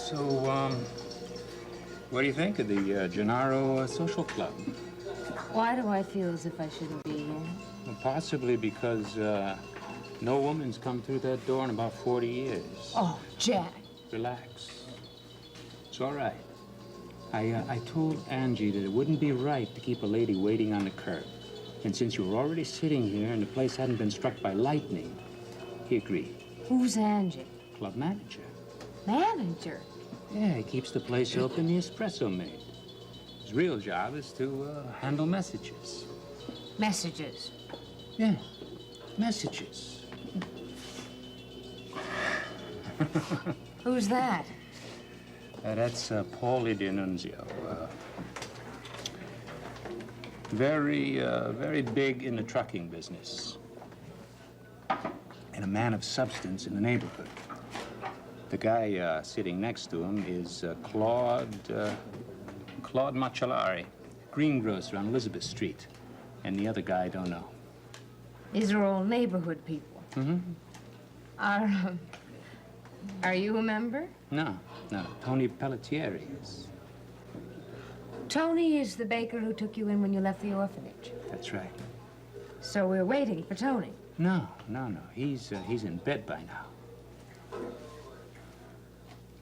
So, what do you think of the Gennaro Social Club? Why do I feel as if I shouldn't be here? Well, possibly because no woman's come through that door in about 40 years. Oh, Jack. Relax. It's all right. I told Angie that it wouldn't be right to keep a lady waiting on the curb. And since you were already sitting here and the place hadn't been struck by lightning, he agreed. Who's Angie? Club manager. Manager? Yeah, he keeps the place open, the espresso made. His real job is to handle messages. Messages? Yeah, messages. Who's that? That's Paulie D'Annunzio. Very big in the trucking business. And a man of substance in the neighborhood. The guy sitting next to him is Claude Macellari, greengrocer on Elizabeth Street. And the other guy I don't know. These are all neighborhood people. Mm-hmm. Are you a member? No. Tony Pelletieri is. Tony is the baker who took you in when you left the orphanage. That's right. So we're waiting for Tony. No. He's in bed by now.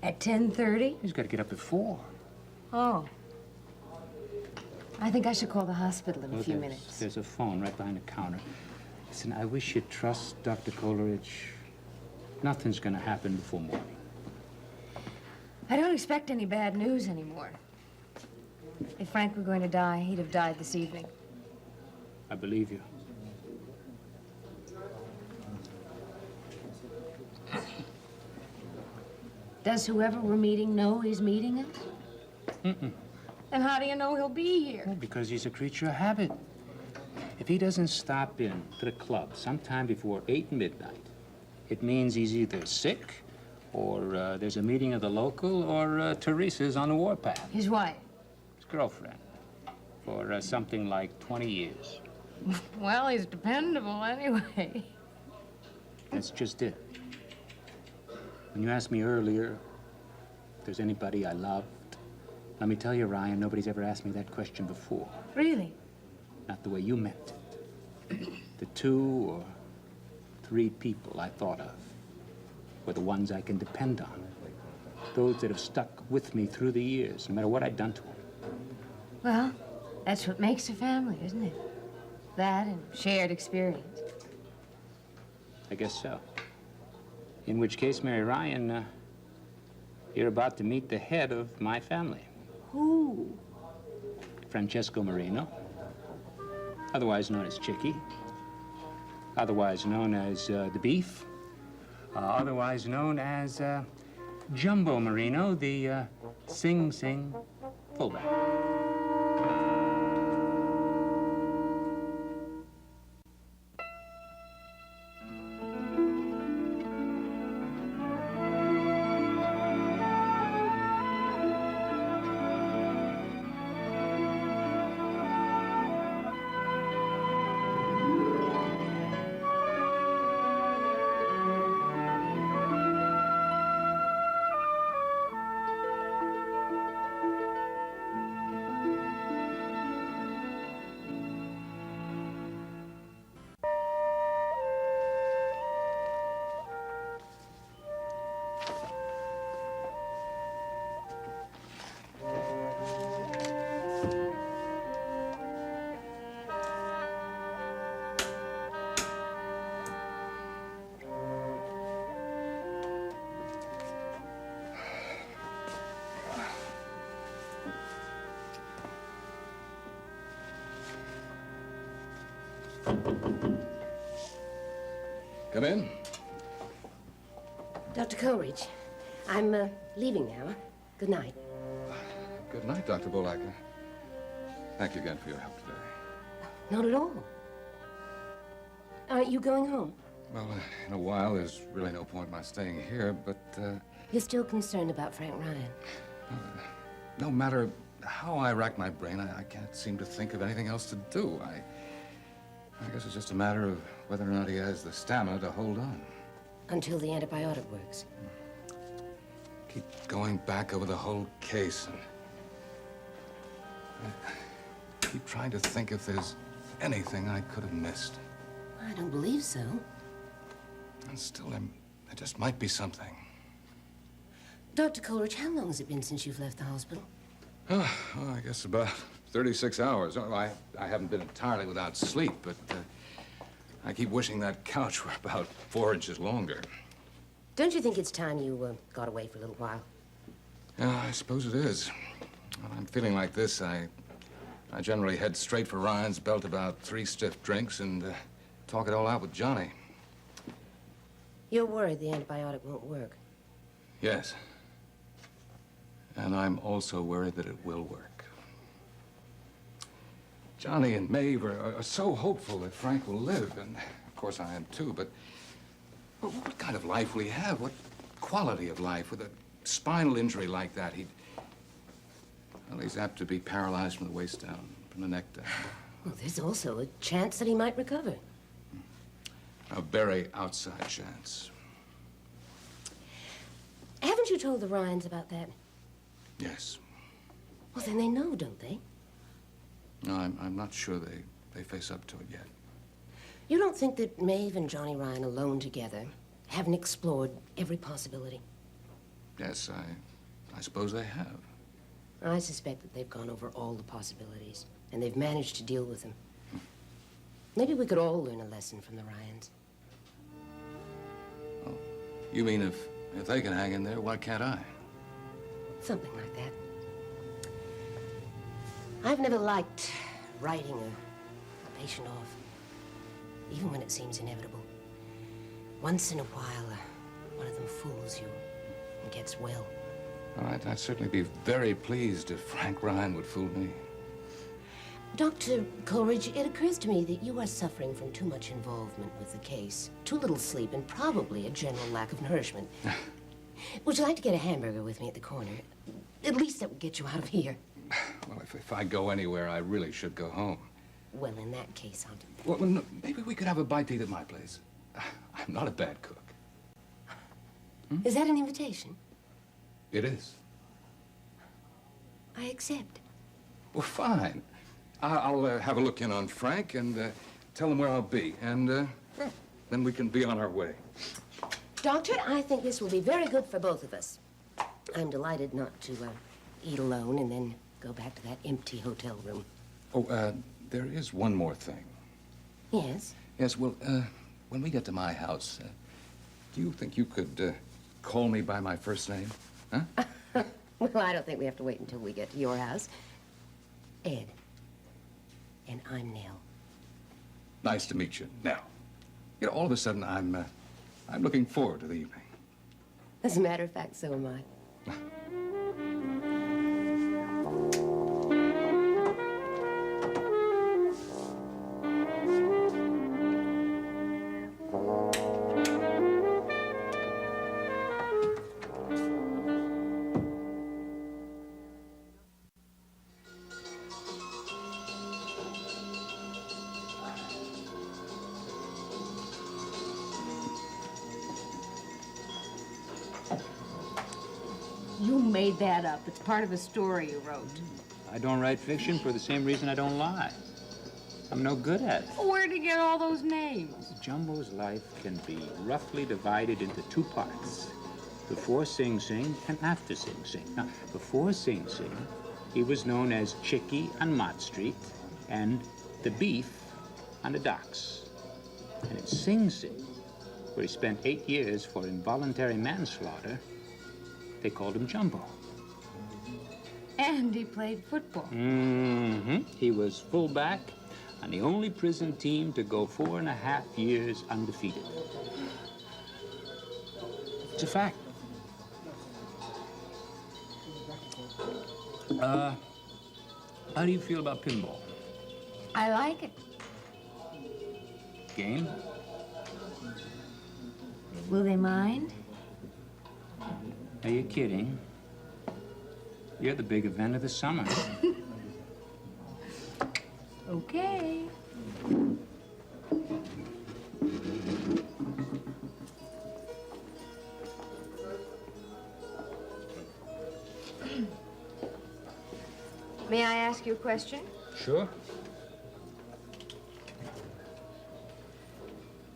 At 10:30? He's got to get up at 4. Oh. I think I should call the hospital in a few minutes. There's a phone right behind the counter. Listen, I wish you'd trust Dr. Coleridge. Nothing's going to happen before morning. I don't expect any bad news anymore. If Frank were going to die, he'd have died this evening. I believe you. Does whoever we're meeting know he's meeting us? Mm-mm. Then how do you know he'll be here? Well, because he's a creature of habit. If he doesn't stop in to the club sometime before 8 midnight, it means he's either sick, or there's a meeting of the local, or Teresa's on the warpath. His wife? His girlfriend. For something like 20 years. Well, he's dependable anyway. That's just it. When you asked me earlier if there's anybody I loved, let me tell you, Ryan, nobody's ever asked me that question before. Really? Not the way you meant it. The 2 or 3 people I thought of were the ones I can depend on. Those that have stuck with me through the years, no matter what I'd done to them. Well, that's what makes a family, isn't it? That and shared experience. I guess so. In which case, Mary Ryan, you're about to meet the head of my family. Who? Francesco Marino, otherwise known as Chicky, otherwise known as the Beef, otherwise known as Jumbo Marino, the Sing Sing fullback. Come in. Dr. Coleridge, I'm leaving now. Good night. Good night, Dr. Bullock. Thank you again for your help today. Not at all. Aren't you going home? Well, in a while, there's really no point in my staying here, but, You're still concerned about Frank Ryan? no matter how I rack my brain, I can't seem to think of anything else to do. I guess it's just a matter of whether or not he has the stamina to hold on. Until the antibiotic works. keep going back over the whole case, and I keep trying to think if there's anything I could have missed. I don't believe so. And still, there just might be something. Dr. Coleridge, how long has it been since you've left the hospital? Well, I guess about 36 hours. Oh, I haven't been entirely without sleep, but I keep wishing that couch were about 4 inches longer. Don't you think it's time you got away for a little while? Yeah, I suppose it is. When I'm feeling like this, I generally head straight for Ryan's, belt about 3 stiff drinks, and talk it all out with Johnny. You're worried the antibiotic won't work. Yes. And I'm also worried that it will work. Johnny and Maeve are so hopeful that Frank will live, and of course I am too, but what kind of life will he have? What quality of life? With a spinal injury like that, well, he's apt to be paralyzed from the waist down, from the neck down. Well, there's also a chance that he might recover. A very outside chance. Haven't you told the Ryans about that? Yes. Well, then they know, don't they? No, I'm not sure they face up to it yet. You don't think that Maeve and Johnny Ryan alone together haven't explored every possibility? Yes, I suppose they have. I suspect that they've gone over all the possibilities, and they've managed to deal with them. Maybe we could all learn a lesson from the Ryans. Oh, you mean if they can hang in there, why can't I? Something like that. I've never liked writing a patient off, even when it seems inevitable. Once in a while, one of them fools you and gets well. All right, I'd certainly be very pleased if Frank Ryan would fool me. Dr. Coleridge, it occurs to me that you are suffering from too much involvement with the case, too little sleep, and probably a general lack of nourishment. Would you like to get a hamburger with me at the corner? At least that would get you out of here. Well, if I go anywhere, I really should go home. Well, in that case, I'll do that. Well, no, maybe we could have a bite to eat at my place. I'm not a bad cook. Is that an invitation? It is. I accept. Well, fine. I'll have a look in on Frank and tell him where I'll be. And well, then we can be on our way. Doctor, I think this will be very good for both of us. I'm delighted not to eat alone and then go back to that empty hotel room. Oh, there is one more thing. Yes? Yes, well, when we get to my house, do you think you could call me by my first name? Huh? Well, I don't think we have to wait until we get to your house. Ed. And I'm Nell. Nice to meet you, Nell. You know, all of a sudden, I'm looking forward to the evening. As a matter of fact, so am I. You made that up. It's part of a story you wrote. I don't write fiction for the same reason I don't lie. I'm no good at it. Where'd you get all those names? Jumbo's life can be roughly divided into 2 parts. Before Sing Sing and after Sing Sing. Now, before Sing Sing, he was known as Chickie on Mott Street and the Beef on the docks. And in Sing Sing, where he spent 8 years for involuntary manslaughter, they called him Jumbo. And he played football. Mm-hmm. He was fullback on the only prison team to go 4.5 years undefeated. It's a fact. How do you feel about pinball? I like it. Game? Will they mind? Are you kidding? You're the big event of the summer. Okay. May I ask you a question? Sure.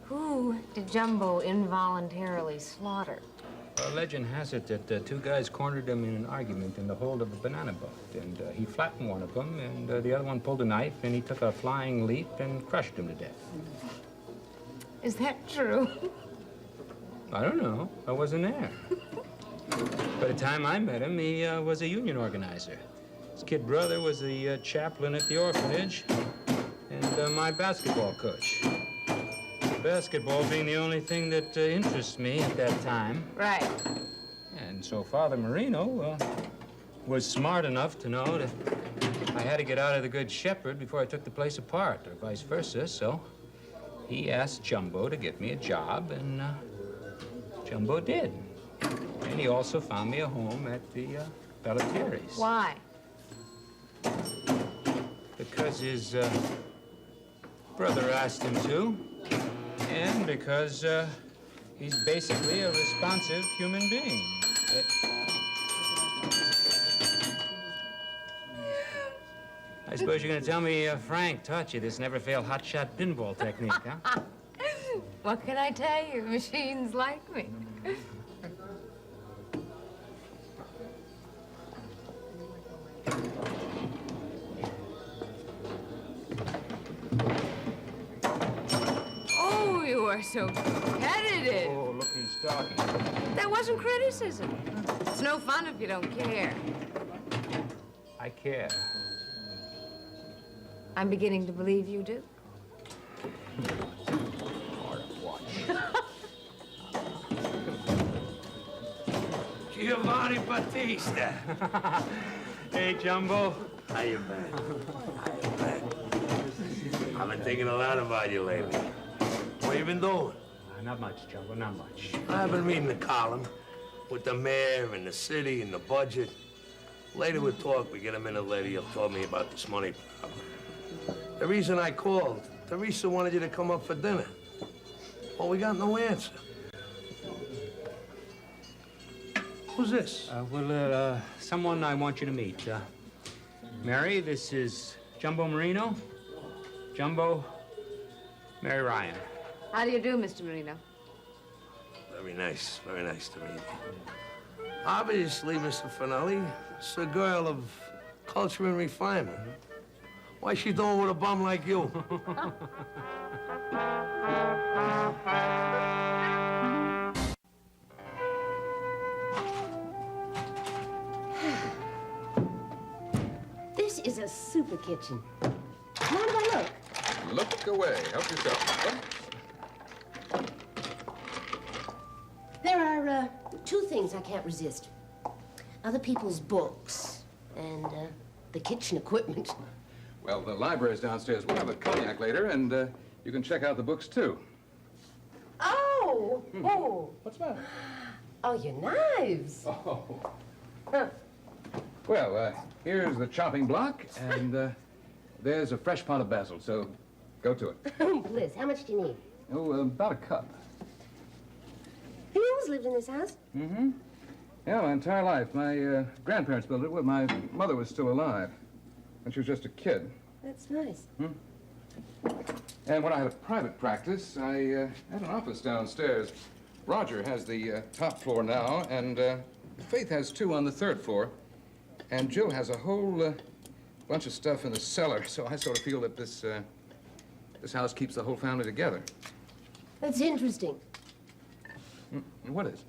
Who did Jumbo involuntarily slaughter? Legend has it that two guys cornered him in an argument in the hold of a banana boat, and he flattened one of them, and the other one pulled a knife, and he took a flying leap and crushed him to death. Is that true? I don't know. I wasn't there. By the time I met him, he was a union organizer. His kid brother was the chaplain at the orphanage, and my basketball coach. Basketball being the only thing that interests me at that time. Right. And so Father Marino was smart enough to know that I had to get out of the Good Shepherd before I took the place apart, or vice versa. So he asked Jumbo to get me a job, and Jumbo did. And he also found me a home at the Pelletieris. Why? Because his brother asked him to, and because he's basically a responsive human being. I suppose you're going to tell me Frank taught you this never-fail hot-shot pinball technique, huh? What can I tell you? Machines like me. Oh, you are so competitive. Oh, look who's talking. That wasn't criticism. It's no fun if you don't care. I care. I'm beginning to believe you do. Giovanni Battista. Hey, Jumbo. How you been? I've been thinking a lot about you lately. What you been doing? Not much, Jumbo, not much. I've been reading the column with the mayor and the city and the budget. Later we'll talk. We get a minute later, you'll tell me about this money problem. The reason I called, Teresa wanted you to come up for dinner. Well, we got no answer. Who's this? Someone I want you to meet. Mary, this is Jumbo Marino. Jumbo, Mary Ryan. How do you do, Mr. Marino? Very nice to meet you. Obviously, Mr. Finelli, it's a girl of culture and refinement. Why's she doing with a bum like you? This is a super kitchen. Mind if I look? Look away. Help yourself. There are two things I can't resist. Other people's books and the kitchen equipment. Well, the library's downstairs. We'll have a cognac later, and you can check out the books, too. Oh! Oh! What's the matter? Oh, your knives. Oh. Huh. Well, here's the chopping block, and there's a fresh pot of basil, so go to it. Bliss, how much do you need? Oh, about a cup. Have you always lived in this house? Mm-hmm. Yeah, my entire life. My grandparents built it when my mother was still alive, and she was just a kid. That's nice. And when I had a private practice, I had an office downstairs. Roger has the top floor now, and Faith has two on the third floor. And Jill has a whole bunch of stuff in the cellar, so I sort of feel that this house keeps the whole family together. That's interesting. What is?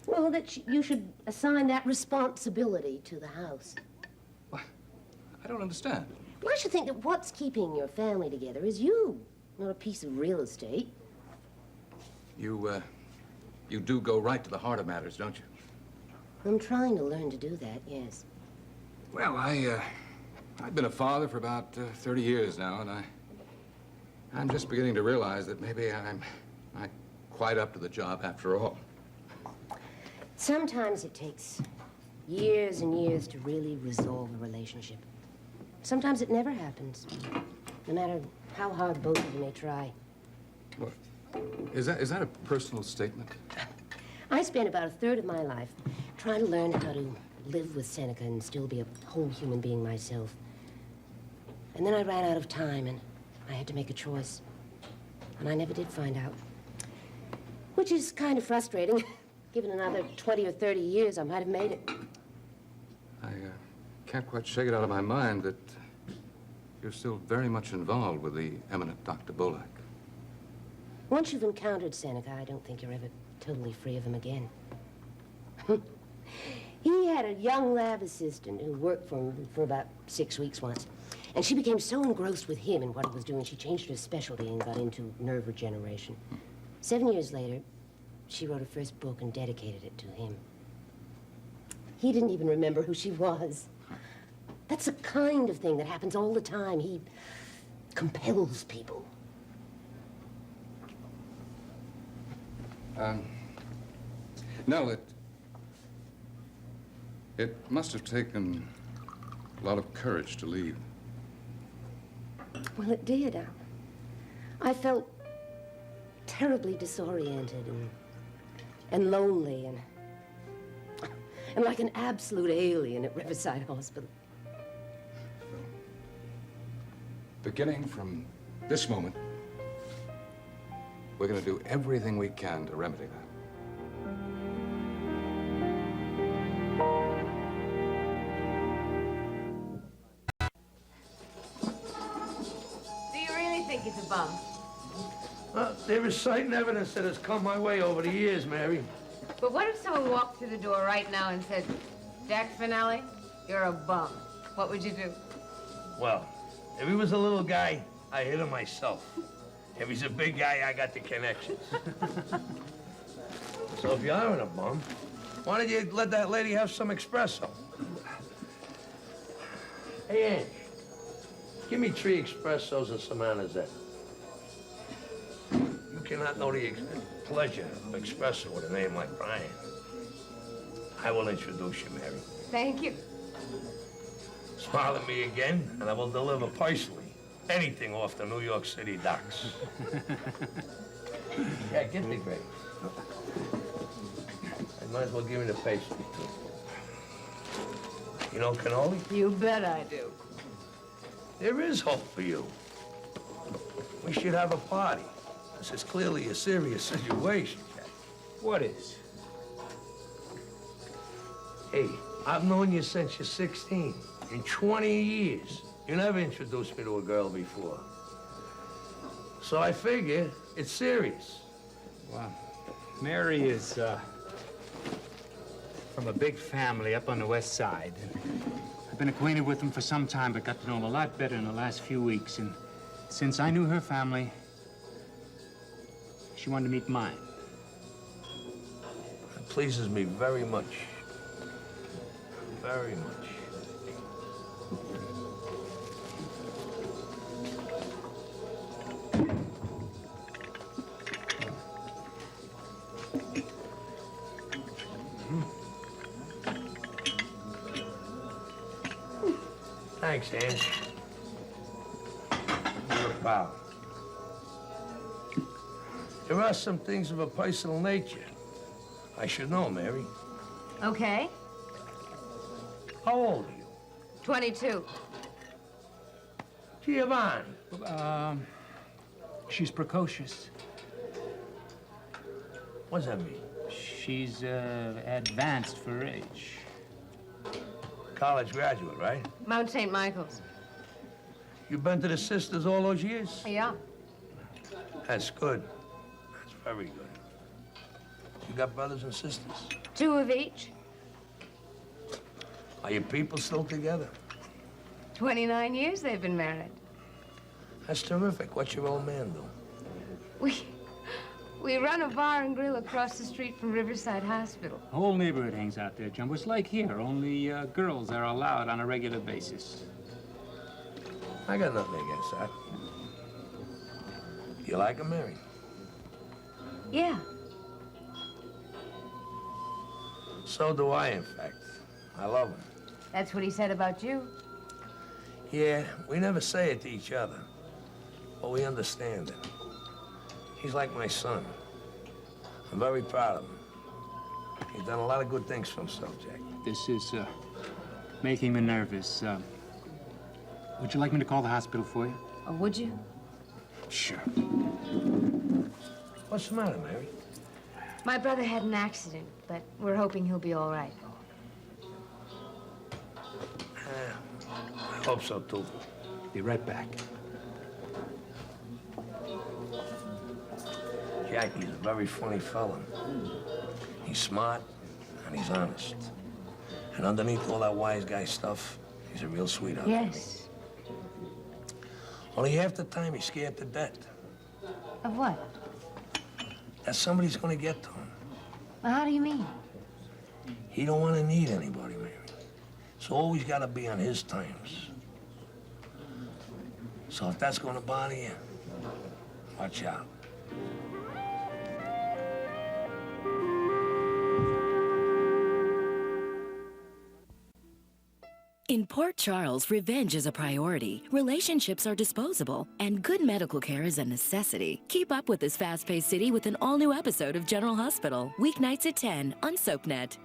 Well, that you should assign that responsibility to the house. I don't understand. Well, I should think that what's keeping your family together is you, not a piece of real estate. You do go right to the heart of matters, don't you? I'm trying to learn to do that, yes. Well, I've been a father for about 30 years now, and I'm just beginning to realize that maybe I'm not quite up to the job after all. Sometimes it takes years and years to really resolve a relationship. Sometimes it never happens, no matter how hard both of you may try. Well, is that a personal statement? I spent about a third of my life trying to learn how to live with Seneca and still be a whole human being myself. And then I ran out of time, and I had to make a choice. And I never did find out. Which is kind of frustrating. Given another 20 or 30 years, I might have made it. I can't quite shake it out of my mind that you're still very much involved with the eminent Dr. Bullock. Once you've encountered Seneca, I don't think you're ever totally free of him again. He had a young lab assistant who worked for him for about 6 weeks once. And she became so engrossed with him and what he was doing, she changed her specialty and got into nerve regeneration. 7 years later, she wrote her first book and dedicated it to him. He didn't even remember who she was. That's the kind of thing that happens all the time. He compels people. No, it must have taken a lot of courage to leave. Well, it did. I felt terribly disoriented and lonely and like an absolute alien at Riverside Hospital. Beginning from this moment, we're going to do everything we can to remedy that. Do you really think it's a bum? There is sight and evidence that has come my way over the years, Mary. But what if someone walked through the door right now and said, Jack Finale, you're a bum? What would you do? Well, if he was a little guy, I hit him myself. If he's a big guy, I got the connections. So if you aren't a bum, why don't you let that lady have some espresso? Hey, Ange, give me 3 espressos and some anisette. You cannot know the pleasure of espresso with a name like Brian. I will introduce you, Mary. Thank you. Smile at me again, and I will deliver personally anything off the New York City docks. Yeah, get me grapes. I might as well give me the pastry, too. You know cannoli? You bet I do. There is hope for you. We should have a party. This is clearly a serious situation, Jack. What is? Hey, I've known you since you're 16. In 20 years, you never introduced me to a girl before. So I figure it's serious. Well, Mary is, from a big family up on the west side. And I've been acquainted with them for some time, but got to know them a lot better in the last few weeks. And since I knew her family, she wanted to meet mine. It pleases me very much. Very much. Thanks, Ange. You're a pal. There are some things of a personal nature I should know, Mary. Okay. How old are you? 22. Giovanni. She's precocious. What's that mean? She's, advanced for her age. College graduate, right? Mount St. Michael's. You've been to the sisters all those years? Yeah. That's good. That's very good. You got brothers and sisters? 2 of each. Are your people still together? 29 years they've been married. That's terrific. What's your old man do? We run a bar and grill across the street from Riverside Hospital. The whole neighborhood hangs out there, Jumbo. It's like here, only girls are allowed on a regular basis. I got nothing against that. You like her, Mary? Yeah. So do I, in fact. I love her. That's what he said about you. Yeah, we never say it to each other, but we understand it. He's like my son. I'm very proud of him. He's done a lot of good things for himself, Jack. This is making me nervous. Would you like me to call the hospital for you? Or would you? Sure. What's the matter, Mary? My brother had an accident, but we're hoping he'll be all right. I hope so, too. Be right back. Jackie's a very funny fella. He's smart and he's honest. And underneath all that wise guy stuff, he's a real sweetheart. Yes. Only half the time he's scared to death Of what? that somebody's gonna get to him. Well, how do you mean? He don't want to need anybody, Mary. It's always got to be on his terms. So if that's gonna bother you, watch out. In Port Charles, revenge is a priority, relationships are disposable, and good medical care is a necessity. Keep up with this fast-paced city with an all-new episode of General Hospital, weeknights at 10 on SoapNet.